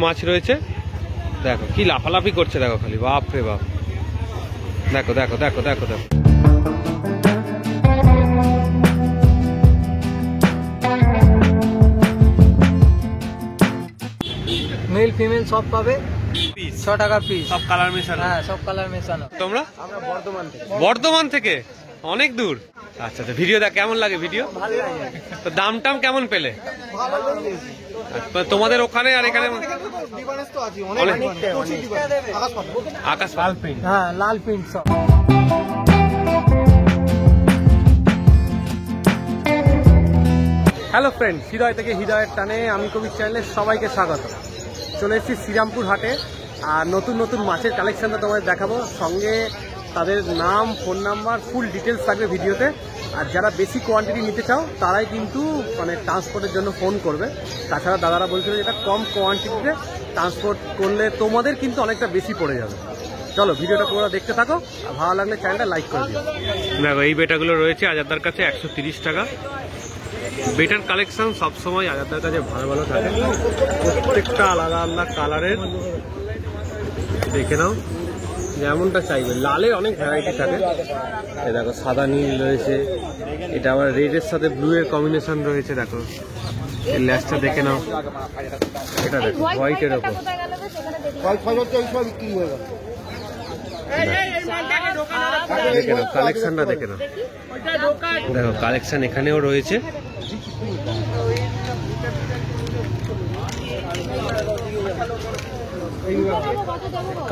মাছ রয়েছে দেখো, কি লাফালাফি করছে দেখো, খালি বাপ রে বাপ। দেখো দেখো দেখো দেখো দেখো মেল ফিমেল সব পাবে, 6 টাকা পিস, সব কালার মেশানো। হ্যাঁ সব কালার মেশানো। তোমরা? আমরা বর্ধমান থেকে। বর্ধমান থেকে? অনেক দূর। আচ্ছা আচ্ছা, ভিডিও দেখ কেমন লাগে? ভিডিও ভালো লাগে। তো দাম টাম কেমন পেলে ভালো লাগে। তোমাদের ওখানে আর এখানে? ডিফারেন্স তো আছে অনেক, আকাশ লাল প্রিন্ট। হ্যাঁ লাল প্রিন্ট সব। হ্যালো ফ্রেন্ড, হৃদয় থেকে হৃদয়ের টানে আমি কবির চ্যানেলে সবাইকে স্বাগত। চলে এসেছি শ্রীরামপুর হাটে, আর নতুন নতুন মাছের কালেকশনটা তোমাদের দেখাবো। সঙ্গে তাদের নাম, ফোন নাম্বার, ফুল ডিটেলস থাকবে ভিডিওতে। আর যারা বেশি কোয়ান্টিটি নিতে চাও তারাই কিন্তু মানে ট্রান্সপোর্টের জন্য ফোন করবে। তাছাড়া দাদারা বলছিল যেটা কম কোয়ান্টিটিতে ট্রান্সপোর্ট করলে তোমাদের কিন্তু অনেকটা বেশি পড়ে যাবে। চলো ভিডিওটা পুরো দেখতে থাকো, আর ভালো লাগলে চ্যানেলটা লাইক করে দিও। দেখো এই বেটাগুলো রয়েছে আজাদার কাছে 130 টাকা। বেটার কালেকশন সবসময় আজাদার কাছে ভালো ভালো থাকে, প্রত্যেকটা আলাদা আলাদা কালারের। দেখে নাও যেমনটা চাইবে। লালের অনেক ভ্যারাইটি থাকে। এই দেখো সাদা নীল রয়েছে, এটা আবার রেডের সাথে ব্লু এর কম্বিনেশন রয়েছে। দেখো এই ল্যাসটা দেখে নাও, এটা দেখো হোয়াইটের ওপর। দেখে নাও কালেকশনটা, দেখে নাও। দেখো কালেকশন এখানেও রয়েছে।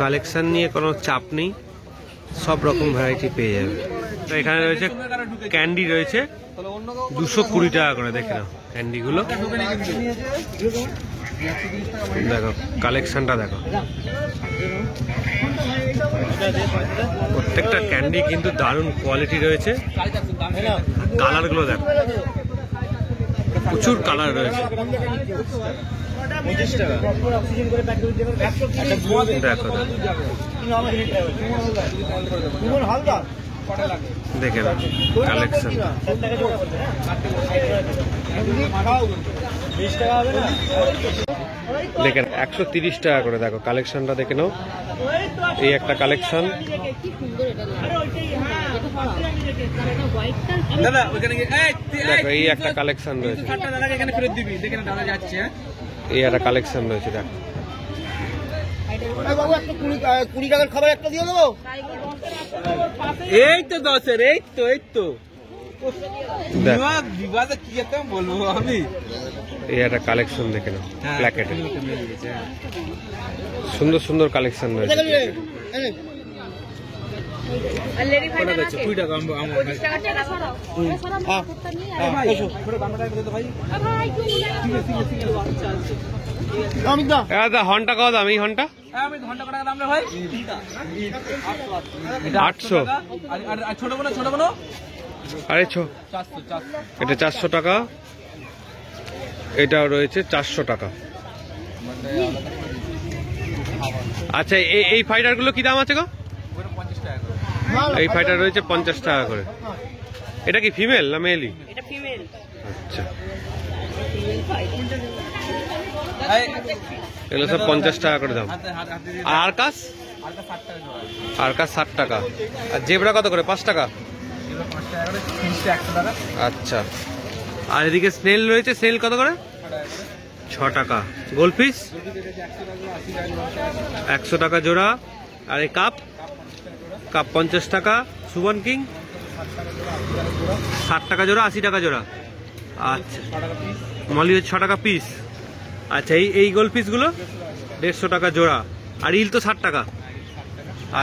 কালেকশন নিয়ে কোনো চাপ নেই, সব রকম ভ্যারাইটি পেয়ে যাবে। তো এখানে রয়েছে ক্যান্ডি রয়েছে 220 টাকা করে। দেখে নাও ক্যান্ডিগুলো, দেখো কালেকশনটা দেখো। প্রত্যেকটা ক্যান্ডি কিন্তু দারুণ কোয়ালিটি রয়েছে। কালারগুলো দেখো, প্রচুর কালার রয়েছে। দেখো দেখে নাও কালেকশন, দেখেন 130 টাকা করে। দেখো কালেকশনটা দেখে নাও, এই একটা কালেকশন। দেখো এই একটা কালেকশন রয়েছে, এই একটা কালেকশন রয়েছে। দেখো 20 টাকার খাবার একটা দিয়ে দেবো। এই তো 10-এর, এই তো বিবাদে কি একটা বলবো আমি। এই একটা কালেকশন দেখে নাও, প্ল্যাকেটে সুন্দর সুন্দর কালেকশন রয়েছে। হন্টা কত দাম? এই হন্টা 800। আরে এটা 400 টাকা, এটাও রয়েছে 400 টাকা। আচ্ছা এই ফাইটার গুলো কি দাম আছে গো? এই ফাইটার রয়েছে 50 টাকা করে। এটা কি ফিমেল না মেলই? আচ্ছা এগুলো সব 50 টাকা করে দাম। আর আরকাস? আরকাস 60 টাকা। আর জেব্রা কত করে? 5 টাকা। আচ্ছা, আর এদিকে স্নেল রয়েছে, স্নেল কত করে? 6 টাকা। গোল্ডফিশ 100 টাকা জোড়া। আর এই কাপ 50 টাকা। সুবন কিং 60 টাকা জোড়া, 80 টাকা জোড়া। আচ্ছা মলি 6 টাকা পিস। আচ্ছা এই গোল্ডফিশ গুলো 150 টাকা জোড়া। আর ইল তো 60 টাকা।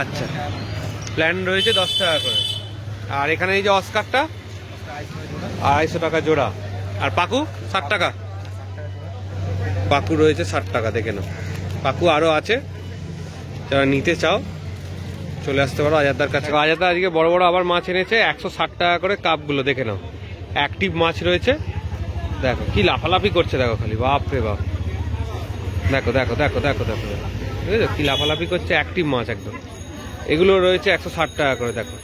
আচ্ছা প্ল্যান রয়েছে 10 টাকা করে। আর এখানে এই যে অস্কারটা 250 টাকা জোড়া। আর পাকু 60 টাকা। পাকু রয়েছে 60 টাকা। দেখে নাও পাকু আরো আছে, যারা নিতে চাও চলে আসতে পারো আজাদার কাছে। আজাদা আজকে বড় বড় আবার মাছ এনেছে 160 টাকা করে কাপগুলো। দেখে নাও অ্যাক্টিভ মাছ রয়েছে। দেখো কি লাফালাফি করছে দেখো, খালি বাপ রে বাপ। দেখো দেখো দেখো দেখো দেখো বুঝেছো কি লাফালাফি করছে, অ্যাক্টিভ মাছ একদম। এগুলো রয়েছে 160 টাকা করে। দেখো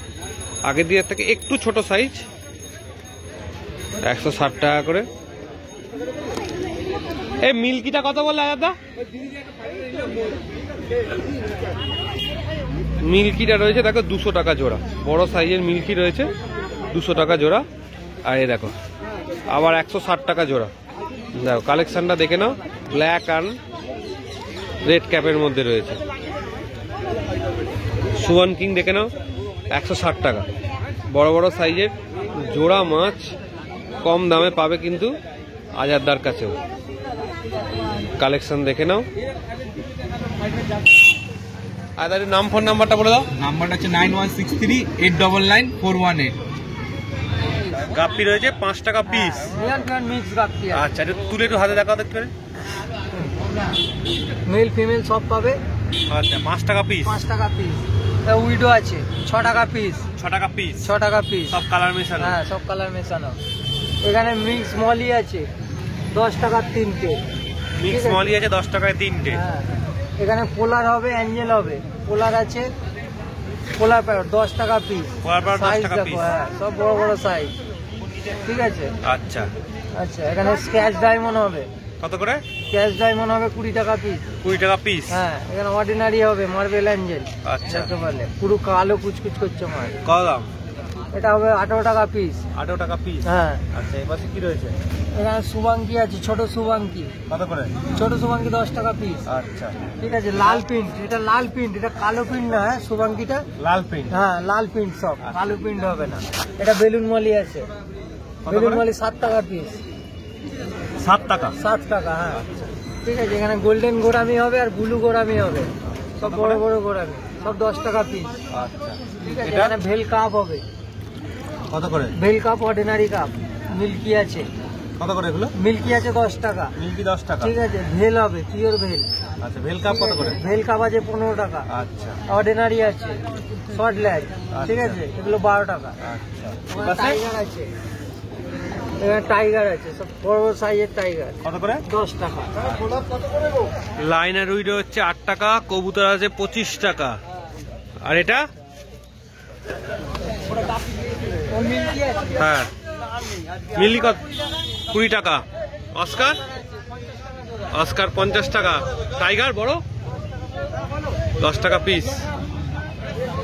আগের দিনের থেকে একটু ছোট সাইজ, 160 টাকা করে। এই মিল্কিটা কত বললে দাদা? মিল্কিটা রয়েছে দেখো 200 টাকা জোড়া, বড় সাইজের মিল্কি রয়েছে 200 টাকা জোড়া। আর এই দেখো আবার 160 টাকা জোড়া। দেখো কালেকশনটা দেখে নাও, ব্ল্যাক অ্যান্ড রেড ক্যাপের মধ্যে রয়েছে। সুয়ান কিং দেখে নাও 160 টাকা, বড় বড় সাইজের জোড়া মাছ কম দামে পাবে কিন্তু আজাদদার কাছেও। কালেকশন দেখে নাও। আর তার নাম ফোন নাম্বারটা বলে দাও। নাম্বারটা হচ্ছে 9163899418। গাপ্পি রয়েছে 5 টাকা পিস। মিক্স গাপ্পি। আচ্ছা, এটা তুলে একটু হাতে দেখাও দেখতে পারে। মেল ফিমেল সব পাবে। আচ্ছা, 5 টাকা পিস। 5 টাকা পিস। উইডো আছে 6 টাকা পিস। 6 টাকা পিস। 6 টাকা পিস। সব কালার মেশানো। হ্যাঁ, সব কালার মেশানো। এখানে মিক্স মলি আছে 10 টাকা তিনটে। মিক্স মলি আছে 10 টাকায় তিনটে। হ্যাঁ, এখানে পোলার হবে, অ্যাঞ্জেল হবে। পোলার আছে, পোলার প্যারট 10 টাকা পিস। পোলার প্যারট 10 টাকা পিস। হ্যাঁ, সব বড় বড় সাইজ। ঠিক আছে। আচ্ছা আচ্ছা, এখানে স্ক্যাচ ডায়মন্ড হবে। কত করে? স্ক্যাচ ডায়মন্ড হবে 20 টাকা পিস। 20 টাকা পিস। হ্যাঁ, এখানে অর্ডিনারি হবে মার্বেল অ্যাঞ্জেল। আচ্ছা, বলে পুরো কালো কুচকুচ করছে মাছ। কত দাম? এটা হবে 18 টাকা পিস। 18 টাকা পিস। হ্যাঁ। আচ্ছা, এই পাশে কি রয়েছে? এখানে সুবাঙ্কি আছে, ছোট সুবাঙ্কি। কত করে? ছোট সুবাঙ্কি 10 টাকা পিস। আচ্ছা, ঠিক আছে। লাল প্রিন্ট, এটা লাল প্রিন্ট, এটা কালো প্রিন্ট না। হ্যাঁ, সুবাঙ্কিটা লাল প্রিন্ট। হ্যাঁ, লাল প্রিন্ট সব, কালো প্রিন্ট হবে না। এটা বেলুন মলি আছে, বেলুন মলি 7 টাকা পিস। 7 টাকা। 7 টাকা। হ্যাঁ, ঠিক আছে। এখানে গোল্ডেন গোরামি হবে আর ব্লু গোরামি হবে, সব বড় বড় গোরামি, সব 10 টাকা পিস। আচ্ছা, ঠিক আছে। এখানে ভেল কাপ হবে। কত করে? ভেল কাপ, অর্ডিনারি কাপ। মিল্কি আছে। কত করে এগুলো? মিল্কি আছে 10 টাকা। মিল্কি 10 টাকা। ঠিক আছে। ভেল হবে, পিওর ভেল। আচ্ছা, ভেল কাপ কত করে? ভেল কাপ আছে 15 টাকা। আচ্ছা, অর্ডিনারি আছে, শর্ট ল্যাগ। ঠিক আছে, এগুলো 12 টাকা। আচ্ছা, টাইগার আছে, এখানে টাইগার আছে, সব বড় বড় সাইজের টাইগার। কত করে? 10 টাকা। লাইনার উইডো হচ্ছে 8 টাকা, কবুতর আছে 25 টাকা। আর এটা? মিল্কি আছে। হ্যাঁ, মিল্কি কত? 20 টাকা। অস্কার? অস্কার 50 টাকা। টাইগার বড় 10 টাকা পিস।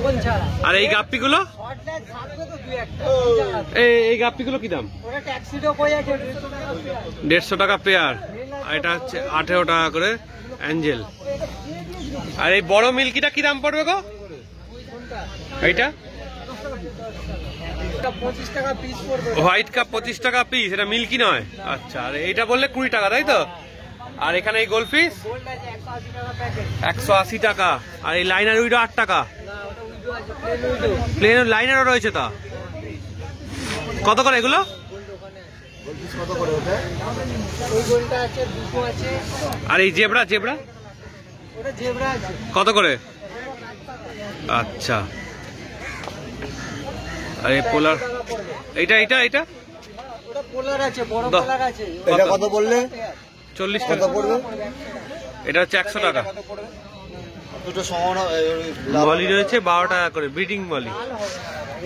কোন ছাড়া? আর এই গাপ্পিগুলো? শর্ট ল্যাগ থাকবে তো 2-1টা। এই গাপ্পিগুলো কি দাম? ওটা ট্যাক্সিডো কই আছে 150 টাকা পেয়ার। আর এটা হচ্ছে 18 টাকা করে অ্যাঞ্জেল। আর এই বড় মিল্কিটা কি দাম পড়বে গো? এইটা 25 টাকা পিস পড়বে। হোয়াইট কাপ 25 টাকা পিস, এটা মিল্কি নয়। আচ্ছা, আর এইটা বললে 20 টাকা, তাই তো? আর এখানে এই গোল্ডফিশ গোল্ড আছে 180 টাকা প্যাকেট। 180 টাকা। আর এই লাইনার উইডো 8 টাকা। না, ওটা উইডো আছে, প্লেন উইডো। প্লেন লাইনারও রয়েছে তা। কত করে এগুলো? ওই গোলটা আছে, দুটো আছে। আর এই জেব্রা? ওটা জেব্রা আছে। কত করে? আচ্ছা, আর এই পোলার এইটা? ওটা পোলার আছে, বড় দাও। পোলার আছে। এটা কত বললে? 40 টাকা পড়বে। এটা হচ্ছে 100 টাকা। দুটো সমান মলি রয়েছে 12 টাকা করে, ব্রিডিং মলি।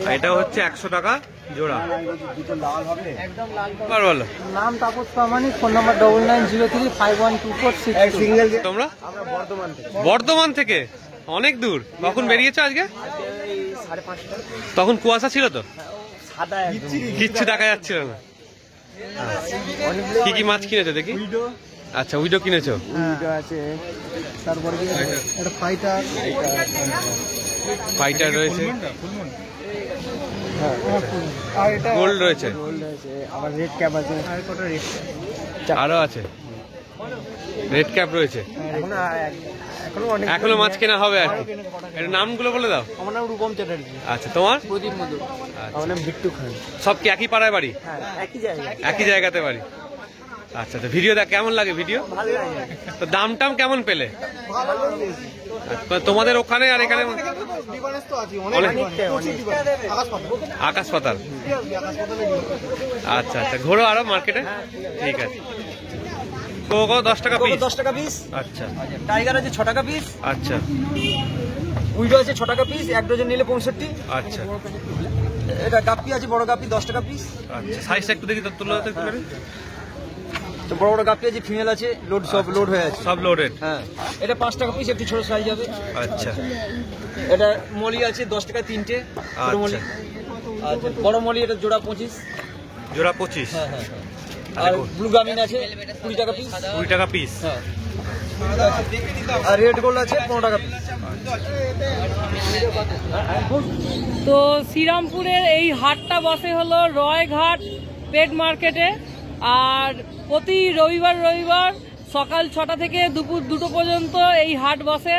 আর এটা হচ্ছে 100 টাকা জোড়া। একদম লাল। আর বলো। নাম তাপস প্রামাণিক, ফোন নাম্বার 9903512462। সিঙ্গেল। তোমরা? আমরা বর্ধমান থেকে। বর্ধমান থেকে? অনেক দূর। কখন বেরিয়েছো আজকে? 5:30টা। তখন কুয়াশা ছিল তো, সাদা একদম। কিচ্ছু দেখা যাচ্ছিল না। কি কি মাছ কিনেছো দেখি? আচ্ছা, উইডো কিনেছো। উইডো আছে, তারপরে কি এটা ফাইটার। ফাইটার রয়েছে, আর এটা গোল্ড রয়েছে, গোল্ড আছে, আবার রেড ক্যাপ আছে। আর কত রেড ক্যাপ? আরো আছে, রেড ক্যাপ রয়েছে। এখনো অনেক। এখনো মাছ কেনা হবে আর কি। এর নামগুলো বলে দাও। আমার নাম রূপম চ্যাটার্জি। আচ্ছা, তোমার? প্রদীপ মধু। আমার নাম বিট্টু খান। সব কি একই পাড়ায় বাড়ি? হ্যাঁ, একই জায়গায়। একই জায়গাতে বাড়ি। আচ্ছা, তো ভিডিও দেখ কেমন লাগে? ভিডিও ভালো লাগে। তো দাম টাম কেমন পেলে? ভালো লাগে। আচ্ছা, তোমাদের ওখানে আর এখানে ডিফারেন্স তো আছে অনেক। আকাশ আকাশ পাতাল। আচ্ছা আচ্ছা, ঘোরো আরো মার্কেটে। ঠিক আছে। তো 10 টাকা পিস? 10 টাকা পিস। আচ্ছা টাইগার আছে 6 টাকা পিস। আচ্ছা উইডো আছে 6 টাকা পিস, 1 ডজন নিলে 65। আচ্ছা এটা গাপ্পি আছে, বড় গাপ্পি 10 টাকা পিস। আচ্ছা, সাইজটা একটু দেখি তো, তুলো তো একটু। তো বড় বড় গাপ্পি আছে, ফিমেল আছে, লোড সব লোড হয়ে আছে। সব লোডেড। হ্যাঁ, এটা 5 টাকা পিস, একটু ছোট সাইজ হবে। আচ্ছা এটা মলি আছে 10 টাকা তিনটে, ছোট মলি। আচ্ছা, বড় মলি এটা জোড়া 25। জোড়া 25। হ্যাঁ হ্যাঁ। আর ব্লু গামিন আছে 20 টাকা পিস। 20 টাকা পিস। হ্যাঁ। আর রেড গোল্ড আছে 15 টাকা পিস। তো শ্রীরামপুরের এই হাটটা বসে হলো রয়ঘাট পেট মার্কেটে, আর প্রতি রবিবার সকাল 6টা থেকে দুপুর 2টো পর্যন্ত এই হাট বসে।